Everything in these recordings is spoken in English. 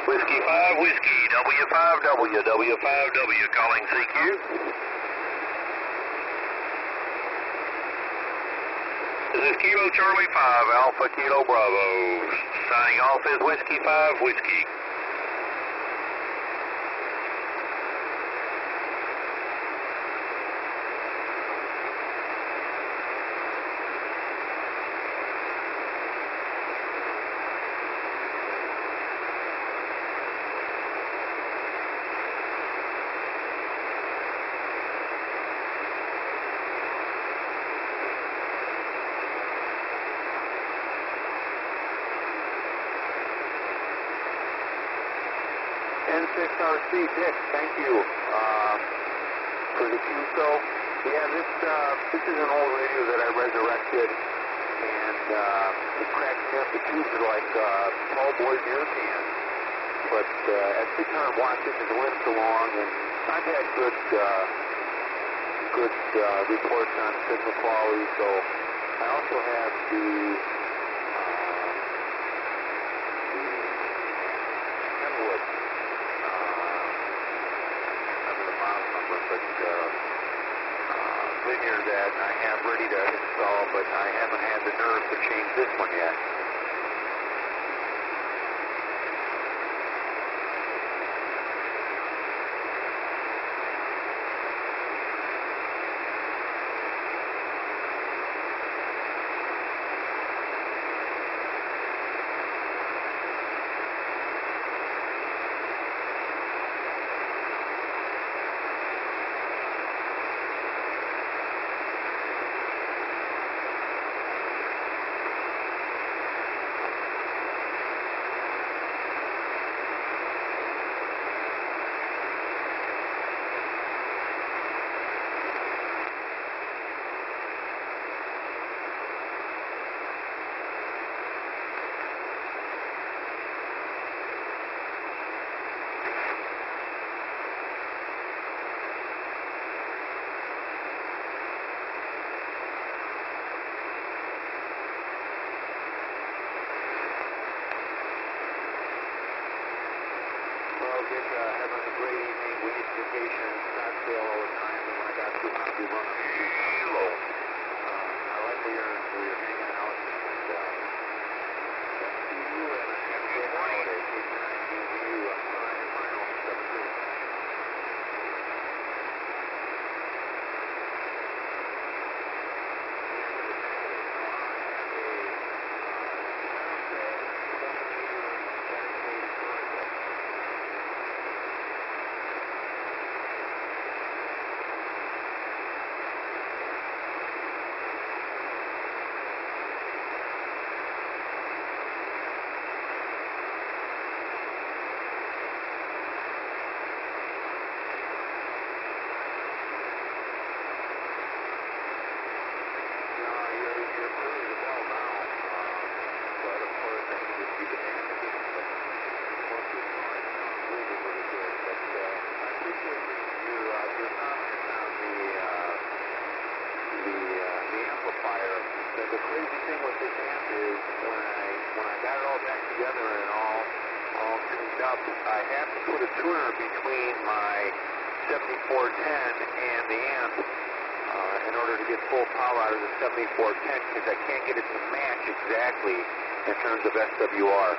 Whiskey 5 Whiskey, W5W, W5W calling CQ. This is Kilo Charlie 5, Alpha Kilo Bravo. Signing off is Whiskey 5 Whiskey. N6RC, Dick, thank you for the QSO. Yeah, this is an old radio that I resurrected, and it cracks me up. The tubes are like tall boy beer cans. But at 600 watts, it limps along, and I've had good reports on signal quality. So I also have the linear that I have ready to install, but I haven't had the nerve to change this one yet. Having a great evening. We used to vacation in Scottsdale all the time, and when I got to Mountain Run, I like where you're hanging out, and see you, and have a great holiday. Take care and see you on final 7-3. The crazy thing with this amp is when I got it all back together and all tuned up, I have to put a tuner between my 7410 and the amp in order to get full power out of the 7410, because I can't get it to match exactly in terms of SWR.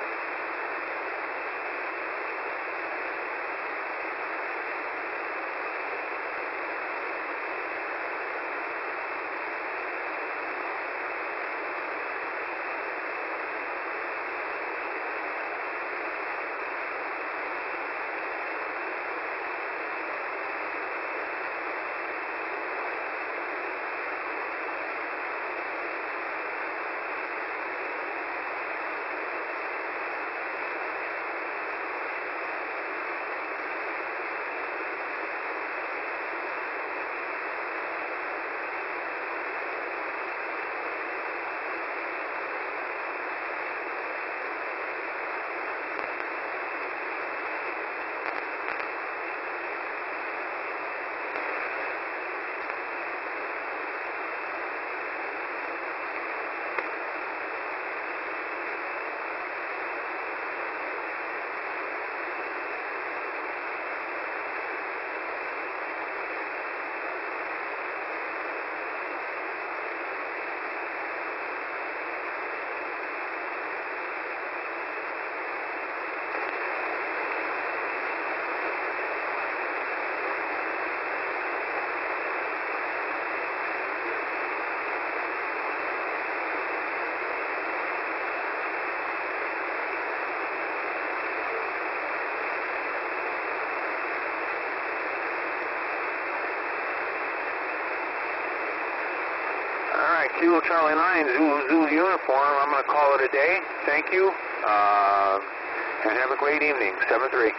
Charlie 9, Zoo uniform. I'm going to call it a day. Thank you, and have a great evening. 7-3.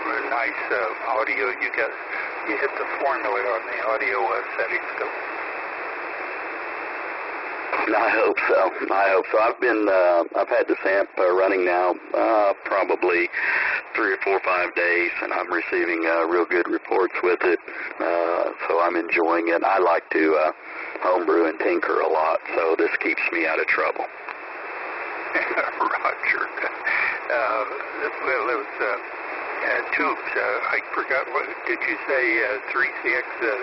Really nice audio. You hit the formula on the audio settings, though. I hope so. I've had this amp running now probably 3 or 4 or 5 days, and I'm receiving real good reports with it. So I'm enjoying it. I like to homebrew and tinker a lot, so this keeps me out of trouble. Roger. Well, those tubes, I forgot, what did you say, 3CX 700?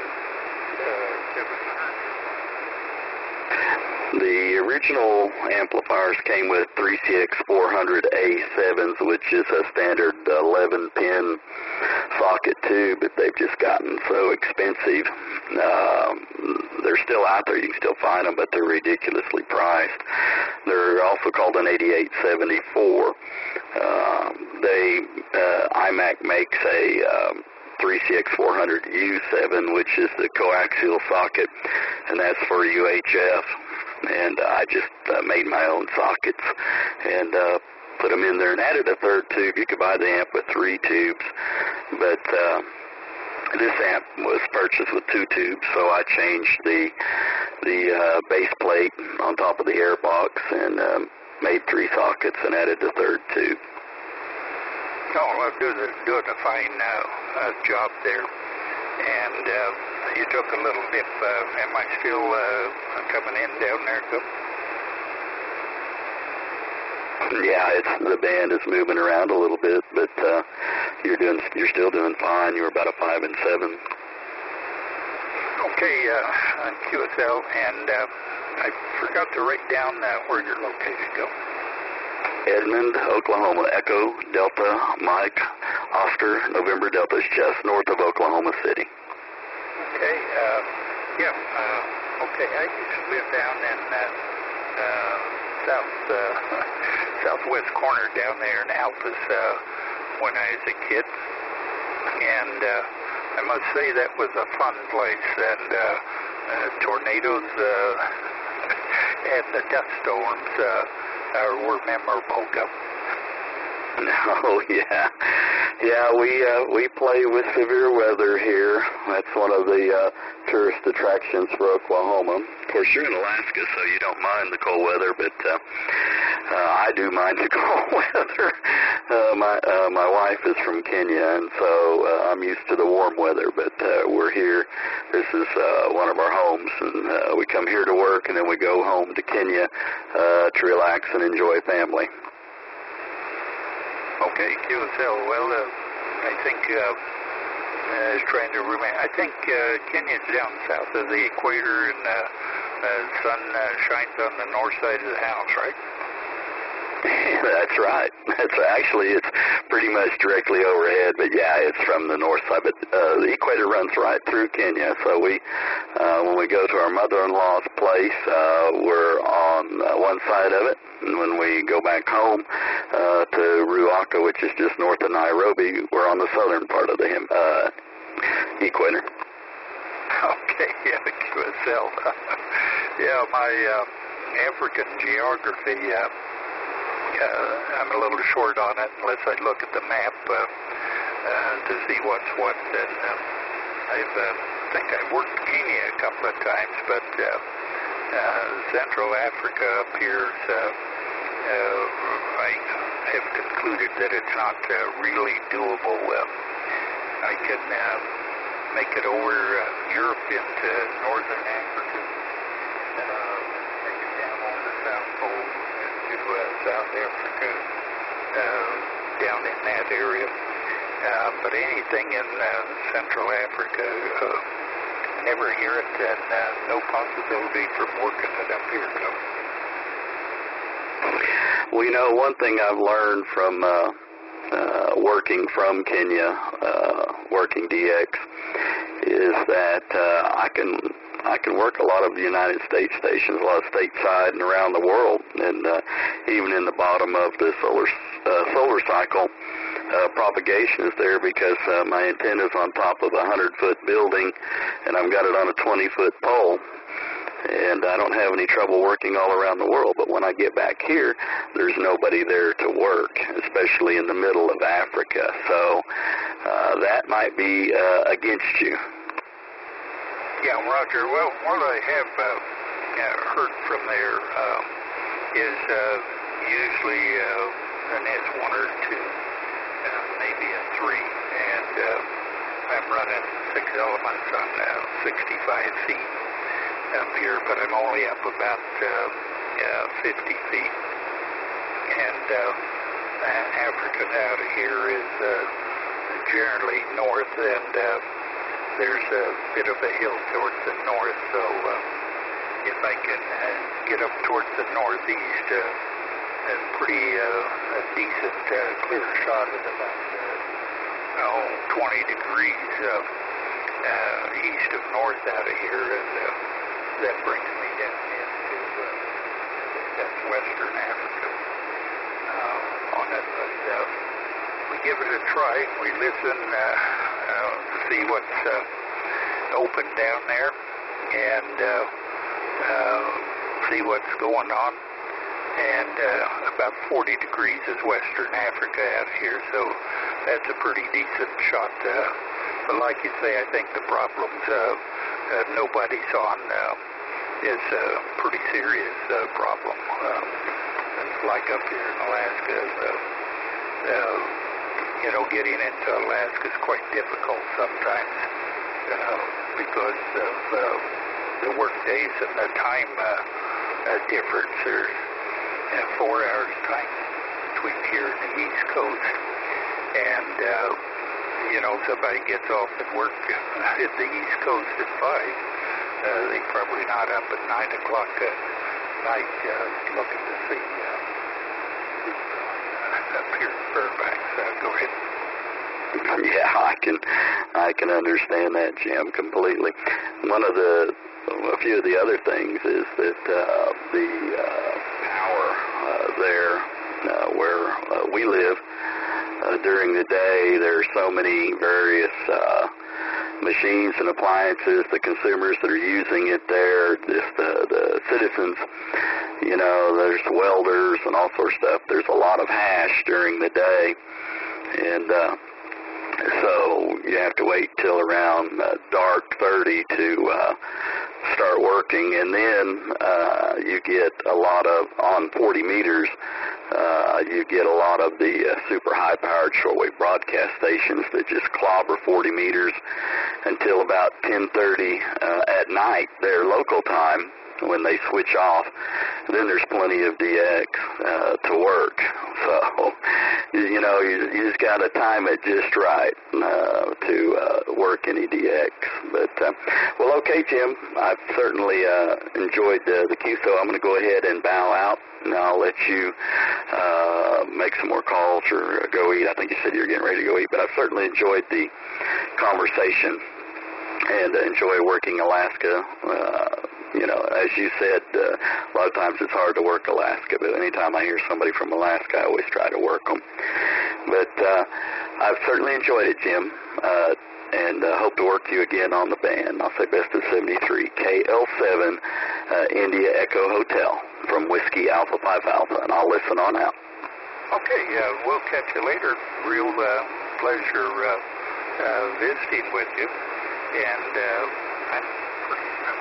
The original amplifiers came with 3CX 400A7s, which is a standard 11-pin socket tube, but they've just gotten so expensive. They're still out there. You can still find them, but they're ridiculously priced. They're also called an 8874. iMac makes a 3CX 400U7, which is the coaxial socket, and that's for UHF. And I just made my own sockets and put them in there and added a third tube. You could buy the amp with 3 tubes, but this amp was purchased with 2 tubes, so I changed the base plate on top of the air box and made 3 sockets and added the third tube. Oh, well, doing a fine job there. And you took a little dip. Am I still coming in down there? Yeah, the band is moving around a little bit, but you're still doing fine. You're about a 5 and 7. Okay, on QSL, and I forgot to write down where your location go. Edmond, Oklahoma. Echo, Delta, Mike, Oscar, November Delta is just north of Oklahoma City. Okay, okay, I used to live down in southwest corner down there in Alpha's when I was a kid, and I must say that was a fun place, and tornadoes and the dust storms were memorable. Oh, yeah. Yeah, we play with severe weather here. That's one of the tourist attractions for Oklahoma. Of course, you're in Alaska, so you don't mind the cold weather, but I do mind the cold weather. My wife is from Kenya, and so I'm used to the warm weather, but we're here. This is one of our homes, and we come here to work, and then we go home to Kenya to relax and enjoy family. Okay, QSL. Well, I think I was trying to remember. I think Kenya's down south of the equator, and the sun shines on the north side of the house, right? That's right. It's pretty much directly overhead, but yeah, it's from the north side. But the equator runs right through Kenya, so when we go to our mother-in-law's place, we're on one side of it, and when we go back home to Ruaka, which is just north of Nairobi, we're on the southern part of the equator. Okay, yeah, the QSL. Yeah, my African geography. I'm a little short on it unless I look at the map to see what's what. And I think I've worked Kenya a couple of times, but Central Africa appears, I have concluded that it's not really doable. I can make it over Europe into Northern Africa, take it down on the South Pole, to South Africa, down in that area. But anything in Central Africa, never hear it, and no possibility from working it up here. Well, you know, one thing I've learned from working from Kenya, working DX, is that I can work a lot of the United States stations, a lot of stateside and around the world, and even in the bottom of the solar cycle, propagation is there because my antenna's on top of a 100-foot building, and I've got it on a 20-foot pole. and I don't have any trouble working all around the world. But when I get back here, there's nobody there to work, especially in the middle of Africa. So that might be against you. Yeah, Roger. Well, what I have heard from there is usually an S1 or 2, maybe a 3, and I'm running 6 elements on 65 feet up here, but I'm only up about 50 feet. And Africa out of here is generally north, and there's a bit of a hill towards the north, so if I can get up towards the northeast, a pretty decent clear shot at about 20 degrees east of north out of here, and that brings me down into that's western Africa on it. But we give it a try. We listen, see what's open down there, and see what's going on. And about 40 degrees is western Africa out here, so that's a pretty decent shot. But like you say, I think the problems nobody's on is a pretty serious problem. Like up here in Alaska, getting into Alaska is quite difficult sometimes because of the work days and the time difference. There's 4 hours time between here and the East Coast, and somebody gets off at work at the East Coast at 5, they're probably not up at 9 o'clock at night looking to see up here in Fairbanks. Go ahead. Yeah, I can understand that, Jim, completely. A few of the other things is that the power there where we live during the day, there are so many various machines and appliances, the consumers that are using it there, just the citizens, there's welders and all sorts of stuff. There's a lot of hash during the day, and so you have to wait till around dark 30 to start working, and then you get a lot of, on 40 meters, you get a lot of the super high-powered shortwave broadcast stations that just clobber 40 meters until about 10:30 at night, their local time, when they switch off. Then there's plenty of DX to work. So, you just got to time it just right to work any DX. But, well, okay, Jim, I've certainly enjoyed the QSO. I'm going to go ahead and bow out, and I'll let you make some more calls or go eat. I think you said you're getting ready to go eat, but I've certainly enjoyed the conversation and enjoy working Alaska. As you said, a lot of times it's hard to work Alaska, but anytime I hear somebody from Alaska, I always try to work them. But I've certainly enjoyed it, Jim, and hope to work you again on the band. I'll say best of 73, KL7 India Echo Hotel from Whiskey Alpha 5 Alpha, and I'll listen on out. Okay, we'll catch you later. Real pleasure visiting with you, and I'm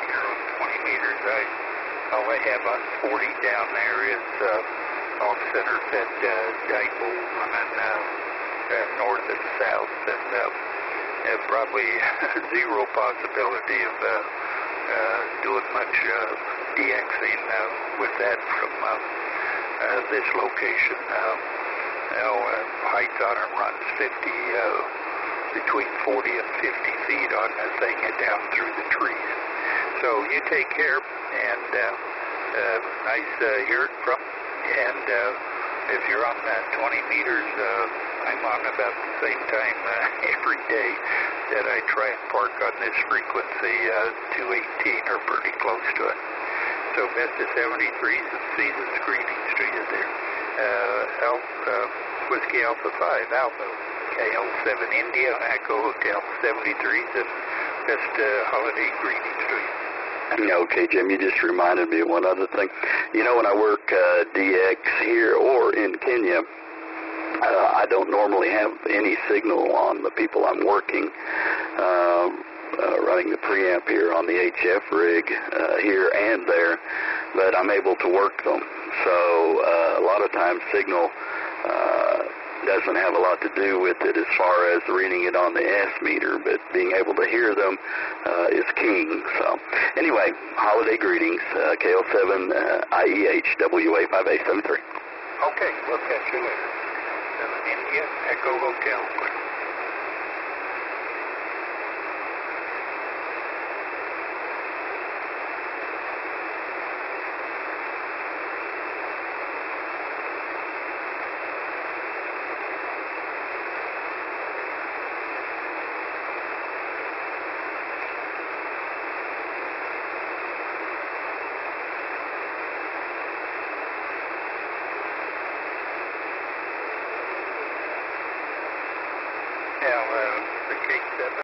here on 20 meters. All I have on 40 down there is off center fed dipole running north and south, and probably zero possibility of doing much DXing with that from this location. Height on it runs between 40 and 50 feet on the thing and down through the trees. So you take care, and nice hearing from. And if you're on 20 meters, I'm on about the same time every day that I try and park on this frequency, 218 or pretty close to it. So best of 73s and season's greetings to you there. Whiskey Alpha 5 Alpha, KL7 India Echo Hotel 73s, and best holiday greetings to you. Okay, Jim, you just reminded me of one other thing. You know, when I work DX here or in Kenya, I don't normally have any signal on the people I'm working, running the preamp here on the HF rig here and there, but I'm able to work them. So a lot of times signal doesn't have a lot to do with it as far as reading it on the S meter, but being able to hear them is king. So anyway, holiday greetings, KL7IEO WA5A 73. Okay, we'll catch you later. India Echo Hotel.